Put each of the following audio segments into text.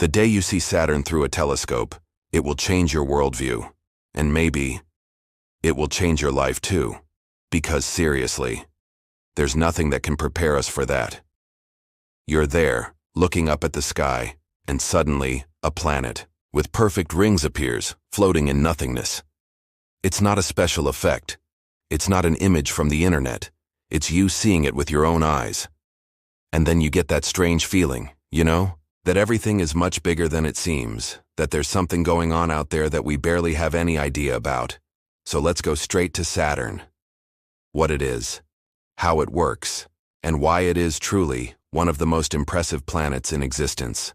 The day you see Saturn through a telescope, it will change your worldview. And maybe it will change your life too. Because seriously, there's nothing that can prepare us for that. You're there, looking up at the sky, and suddenly, a planet with perfect rings appears, floating in nothingness. It's not a special effect. It's not an image from the internet. It's you seeing it with your own eyes. And then you get that strange feeling, that everything is much bigger than it seems, that there's something going on out there that we barely have any idea about. So let's go straight to Saturn. What it is, how it works, and why it is truly one of the most impressive planets in existence.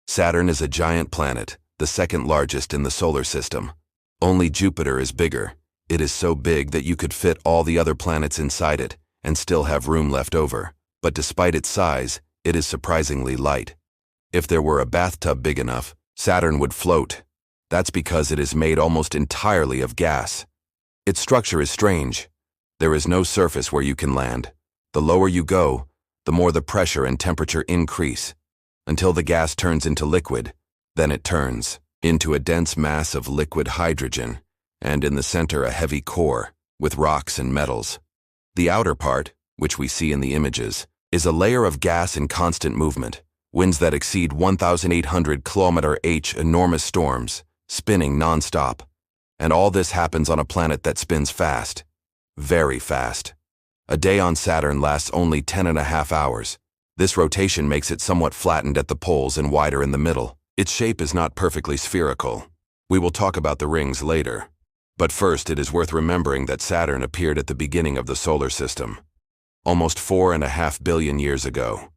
Saturn is a giant planet, the second largest in the solar system. Only Jupiter is bigger. It is so big that you could fit all the other planets inside it and still have room left over. But despite its size, it is surprisingly light. If there were a bathtub big enough, Saturn would float. That's because it is made almost entirely of gas. Its structure is strange. There is no surface where you can land. The lower you go, the more the pressure and temperature increase, until the gas turns into liquid. Then it turns into a dense mass of liquid hydrogen, and in the center a heavy core with rocks and metals. The outer part, which we see in the images, is a layer of gas in constant movement, winds that exceed 1,800 km/h, enormous storms, spinning non-stop. And all this happens on a planet that spins fast, very fast. A day on Saturn lasts only 10.5 hours. This rotation makes it somewhat flattened at the poles and wider in the middle. Its shape is not perfectly spherical. We will talk about the rings later. But first, it is worth remembering that Saturn appeared at the beginning of the solar system, almost 4.5 billion years ago.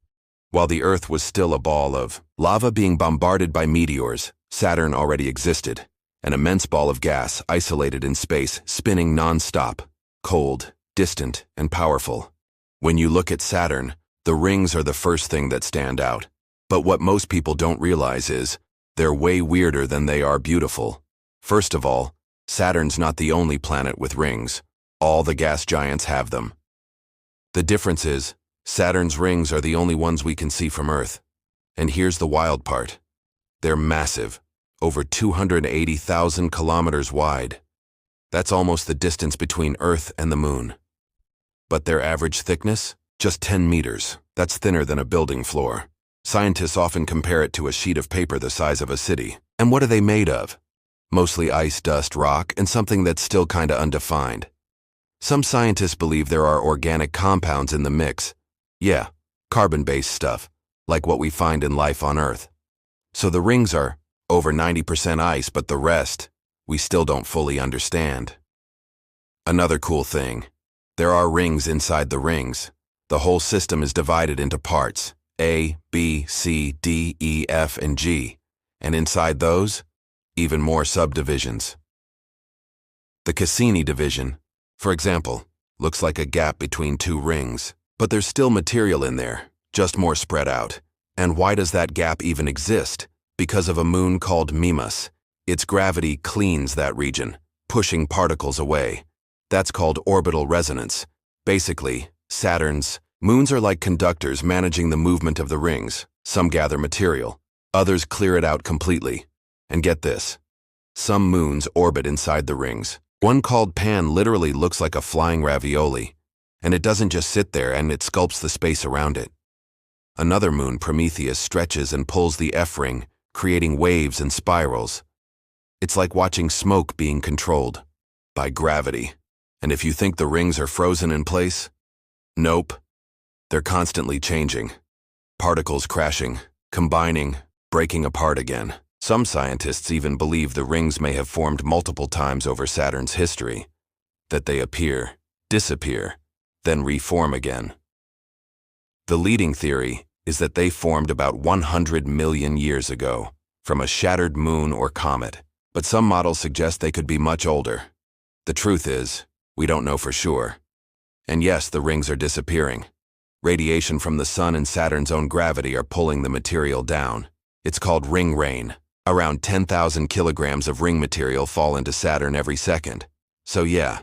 While the Earth was still a ball of lava being bombarded by meteors, Saturn already existed, an immense ball of gas isolated in space, spinning non-stop, cold, distant, and powerful. When you look at Saturn, the rings are the first thing that stand out. But what most people don't realize is, they're way weirder than they are beautiful. First of all, Saturn's not the only planet with rings. All the gas giants have them. The difference is, Saturn's rings are the only ones we can see from Earth. And here's the wild part. They're massive, over 280,000 kilometers wide. That's almost the distance between Earth and the Moon. But their average thickness? Just 10 meters. That's thinner than a building floor. Scientists often compare it to a sheet of paper the size of a city. And what are they made of? Mostly ice, dust, rock, and something that's still kinda undefined. Some scientists believe there are organic compounds in the mix. Yeah, carbon-based stuff, like what we find in life on Earth. So the rings are over 90% ice, but the rest, we still don't fully understand. Another cool thing, there are rings inside the rings. The whole system is divided into parts, A, B, C, D, E, F, and G. And inside those, even more subdivisions. The Cassini division, for example, looks like a gap between two rings, but there's still material in there, just more spread out. And why does that gap even exist? Because of a moon called Mimas. Its gravity cleans that region, pushing particles away. That's called orbital resonance. Basically, Saturn's moons are like conductors managing the movement of the rings. Some gather material, others clear it out completely. And get this, some moons orbit inside the rings. One called Pan literally looks like a flying ravioli, and it doesn't just sit there, and it sculpts the space around it. Another moon, Prometheus, stretches and pulls the F-ring, creating waves and spirals. It's like watching smoke being controlled by gravity. And if you think the rings are frozen in place, nope. They're constantly changing. Particles crashing, combining, breaking apart again. Some scientists even believe the rings may have formed multiple times over Saturn's history, that they appear, disappear, then reform again. The leading theory is that they formed about 100 million years ago, from a shattered moon or comet, but some models suggest they could be much older. The truth is, we don't know for sure. And yes, the rings are disappearing. Radiation from the Sun and Saturn's own gravity are pulling the material down. It's called ring rain. Around 10,000 kilograms of ring material fall into Saturn every second. So yeah,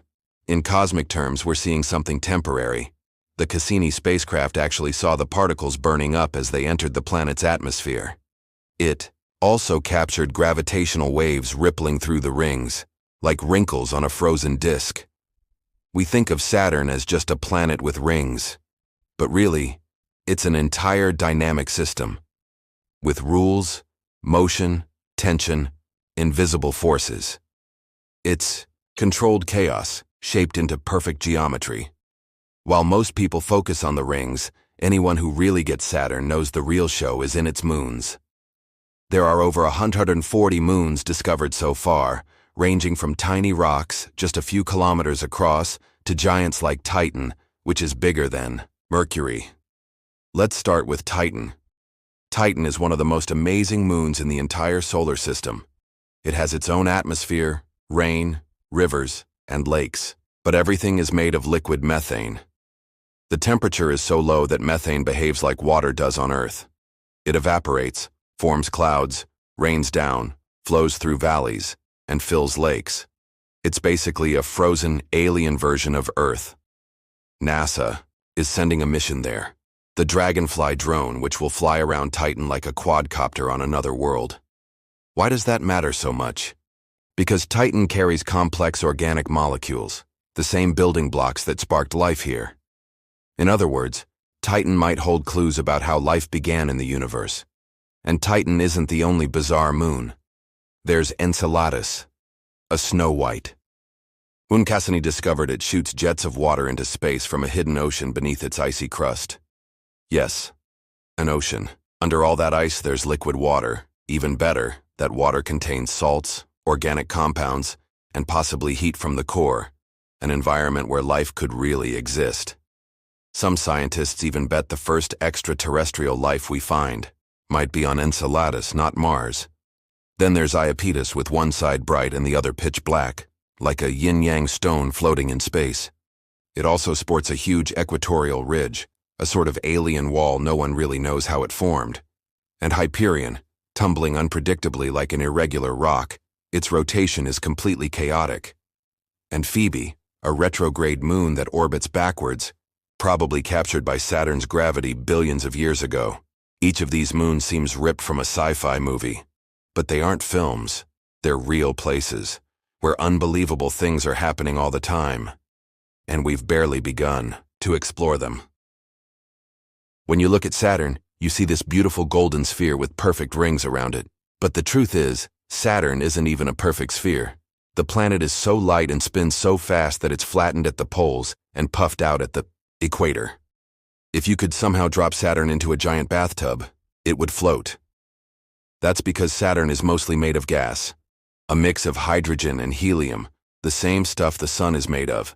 in cosmic terms, we're seeing something temporary. The Cassini spacecraft actually saw the particles burning up as they entered the planet's atmosphere. It also captured gravitational waves rippling through the rings, like wrinkles on a frozen disk. We think of Saturn as just a planet with rings, but really, it's an entire dynamic system, with rules, motion, tension, invisible forces. It's controlled chaos, shaped into perfect geometry. While most people focus on the rings, anyone who really gets Saturn knows the real show is in its moons. There are over 140 moons discovered so far, ranging from tiny rocks just a few kilometers across to giants like Titan, which is bigger than Mercury. Let's start with Titan. Titan is one of the most amazing moons in the entire solar system. It has its own atmosphere, rain, rivers, and lakes, but everything is made of liquid methane. The temperature is so low that methane behaves like water does on Earth. It evaporates, forms clouds, rains down, flows through valleys, and fills lakes. It's basically a frozen, alien version of Earth. NASA is sending a mission there, the Dragonfly drone, which will fly around Titan like a quadcopter on another world. Why does that matter so much? Because Titan carries complex organic molecules, the same building blocks that sparked life here. In other words, Titan might hold clues about how life began in the universe. And Titan isn't the only bizarre moon. There's Enceladus, a snow white. When Cassini discovered it shoots jets of water into space from a hidden ocean beneath its icy crust. Yes, an ocean. Under all that ice, there's liquid water. Even better, that water contains salts, organic compounds, and possibly heat from the core, an environment where life could really exist. Some scientists even bet the first extraterrestrial life we find might be on Enceladus, not Mars. Then there's Iapetus with one side bright and the other pitch black, like a yin-yang stone floating in space. It also sports a huge equatorial ridge, a sort of alien wall no one really knows how it formed. And Hyperion, tumbling unpredictably like an irregular rock, its rotation is completely chaotic. And Phoebe, a retrograde moon that orbits backwards, probably captured by Saturn's gravity billions of years ago. Each of these moons seems ripped from a sci-fi movie. But they aren't films. They're real places, where unbelievable things are happening all the time. And we've barely begun to explore them. When you look at Saturn, you see this beautiful golden sphere with perfect rings around it. But the truth is, Saturn isn't even a perfect sphere. The planet is so light and spins so fast that it's flattened at the poles and puffed out at the equator. If you could somehow drop Saturn into a giant bathtub, it would float. That's because Saturn is mostly made of gas, a mix of hydrogen and helium, the same stuff the sun is made of.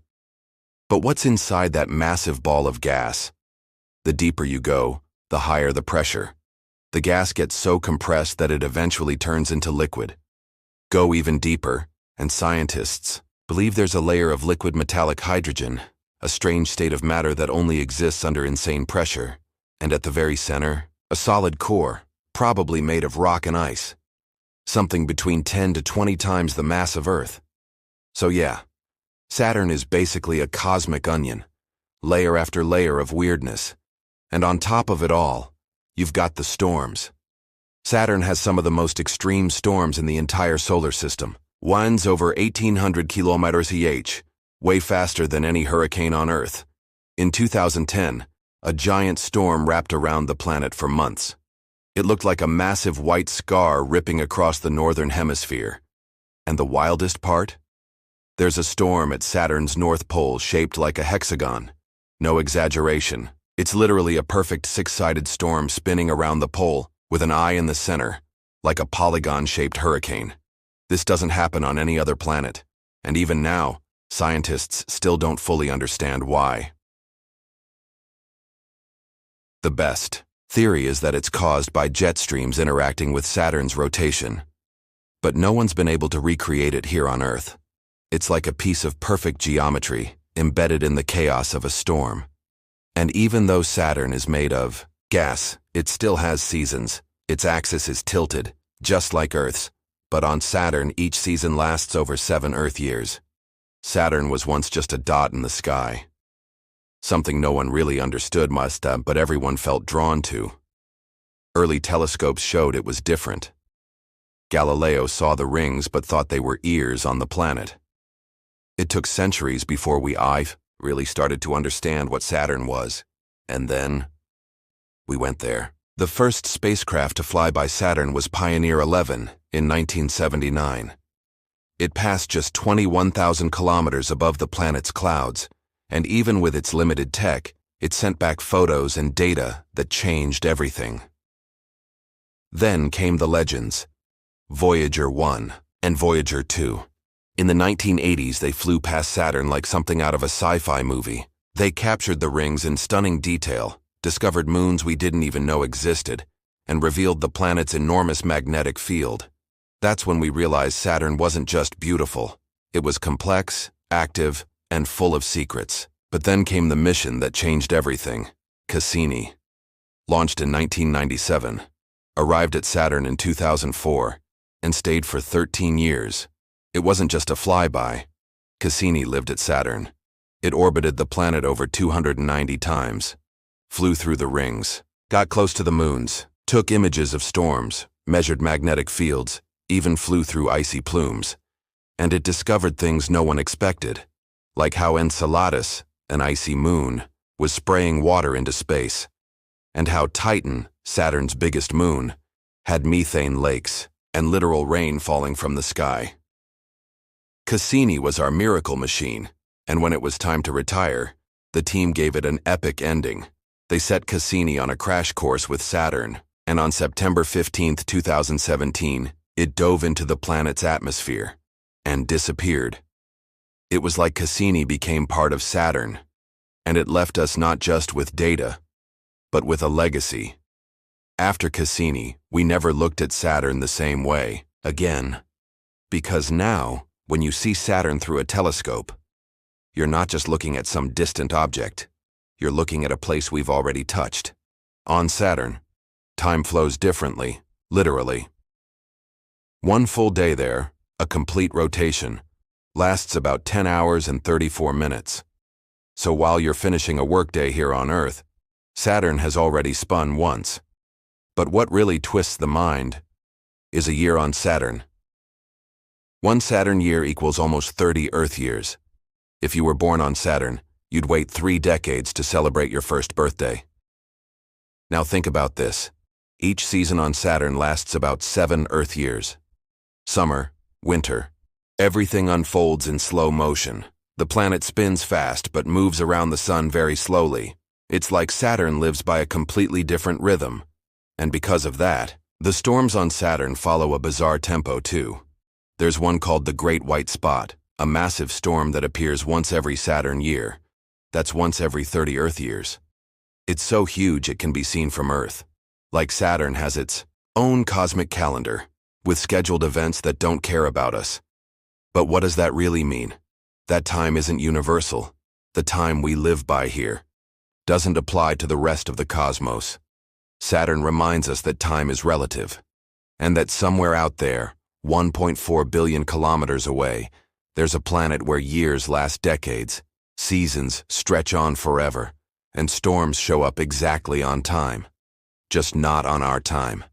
But what's inside that massive ball of gas? The deeper you go, the higher the pressure. The gas gets so compressed that it eventually turns into liquid. Go even deeper, and scientists believe there's a layer of liquid metallic hydrogen, a strange state of matter that only exists under insane pressure, and at the very center, a solid core, probably made of rock and ice, something between 10 to 20 times the mass of Earth. So yeah, Saturn is basically a cosmic onion, layer after layer of weirdness, and on top of it all, you've got the storms. Saturn has some of the most extreme storms in the entire solar system. One's over 1,800 kilometers EH, way faster than any hurricane on Earth. In 2010, a giant storm wrapped around the planet for months. It looked like a massive white scar ripping across the northern hemisphere. And the wildest part? There's a storm at Saturn's North Pole shaped like a hexagon. No exaggeration. It's literally a perfect six-sided storm spinning around the pole with an eye in the center, like a polygon-shaped hurricane. This doesn't happen on any other planet. And even now, scientists still don't fully understand why. The best theory is that it's caused by jet streams interacting with Saturn's rotation. But no one's been able to recreate it here on Earth. It's like a piece of perfect geometry embedded in the chaos of a storm. And even though Saturn is made of gas, it still has seasons. Its axis is tilted, just like Earth's. But on Saturn, each season lasts over 7 Earth years. Saturn was once just a dot in the sky. Something no one really understood but everyone felt drawn to. Early telescopes showed it was different. Galileo saw the rings but thought they were ears on the planet. It took centuries before we really started to understand what Saturn was. And then we went there. The first spacecraft to fly by Saturn was Pioneer 11 in 1979. It passed just 21,000 kilometers above the planet's clouds, and even with its limited tech, it sent back photos and data that changed everything. Then came the legends, Voyager 1 and Voyager 2. In the 1980s, they flew past Saturn like something out of a sci-fi movie. They captured the rings in stunning detail, discovered moons we didn't even know existed, and revealed the planet's enormous magnetic field. That's when we realized Saturn wasn't just beautiful. It was complex, active, and full of secrets. But then came the mission that changed everything, Cassini. Launched in 1997, arrived at Saturn in 2004, and stayed for 13 years. It wasn't just a flyby. Cassini lived at Saturn. It orbited the planet over 290 times, flew through the rings, got close to the moons, took images of storms, measured magnetic fields, even flew through icy plumes. And it discovered things no one expected, like how Enceladus, an icy moon, was spraying water into space, and how Titan, Saturn's biggest moon, had methane lakes and literal rain falling from the sky. Cassini was our miracle machine, and when it was time to retire, the team gave it an epic ending. They set Cassini on a crash course with Saturn, and on September 15, 2017, it dove into the planet's atmosphere and disappeared. It was like Cassini became part of Saturn, and it left us not just with data, but with a legacy. After Cassini, we never looked at Saturn the same way again. Because now, when you see Saturn through a telescope, you're not just looking at some distant object. You're looking at a place we've already touched. On Saturn, time flows differently, literally. One full day there, a complete rotation, lasts about 10 hours and 34 minutes. So while you're finishing a workday here on Earth, Saturn has already spun once. But what really twists the mind is a year on Saturn. One Saturn year equals almost 30 Earth years. If you were born on Saturn, you'd wait 3 decades to celebrate your first birthday. Now think about this. Each season on Saturn lasts about 7 Earth years. Summer, winter. Everything unfolds in slow motion. The planet spins fast but moves around the sun very slowly. It's like Saturn lives by a completely different rhythm. And because of that, the storms on Saturn follow a bizarre tempo too. There's one called the Great White Spot, a massive storm that appears once every Saturn year. That's once every 30 Earth years. It's so huge it can be seen from Earth. Like Saturn has its own cosmic calendar, with scheduled events that don't care about us. But what does that really mean? That time isn't universal. The time we live by here doesn't apply to the rest of the cosmos. Saturn reminds us that time is relative, and that somewhere out there, 1.4 billion kilometers away, there's a planet where years last decades, seasons stretch on forever, and storms show up exactly on time. Just not on our time.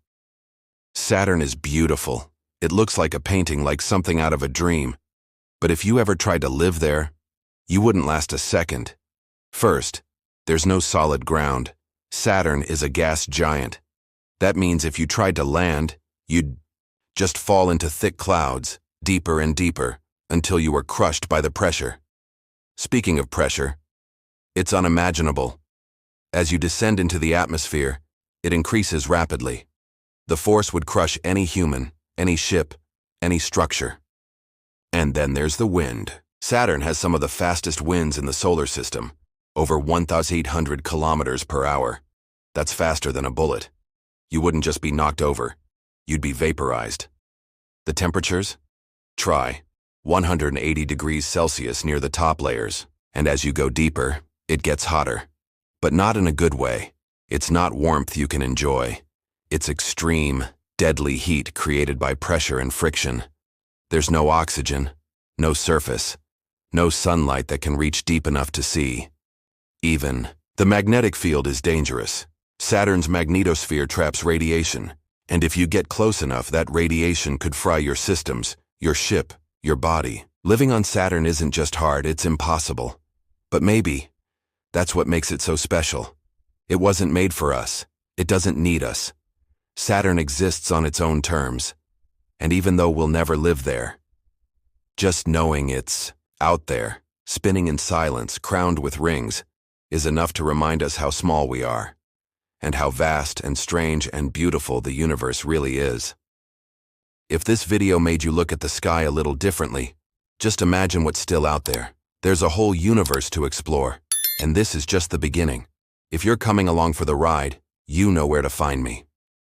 Saturn is beautiful. It looks like a painting, like something out of a dream. But if you ever tried to live there, you wouldn't last a second. First, there's no solid ground. Saturn is a gas giant. That means if you tried to land, you'd just fall into thick clouds, deeper and deeper, until you were crushed by the pressure. Speaking of pressure, it's unimaginable. As you descend into the atmosphere, it increases rapidly. The force would crush any human, any ship, any structure. And then there's the wind. Saturn has some of the fastest winds in the solar system, over 1,800 kilometers per hour. That's faster than a bullet. You wouldn't just be knocked over, you'd be vaporized. The temperatures? Try 180 degrees Celsius near the top layers, and as you go deeper, it gets hotter. But not in a good way. It's not warmth you can enjoy. It's extreme, deadly heat created by pressure and friction. There's no oxygen, no surface, no sunlight that can reach deep enough to see. Even the magnetic field is dangerous. Saturn's magnetosphere traps radiation, and if you get close enough, that radiation could fry your systems, your ship, your body. Living on Saturn isn't just hard, it's impossible. But maybe that's what makes it so special. It wasn't made for us. It doesn't need us. Saturn exists on its own terms. And even though we'll never live there, just knowing it's out there, spinning in silence, crowned with rings, is enough to remind us how small we are, and how vast and strange and beautiful the universe really is. If this video made you look at the sky a little differently, just imagine what's still out there. There's a whole universe to explore, and this is just the beginning. If you're coming along for the ride, you know where to find me.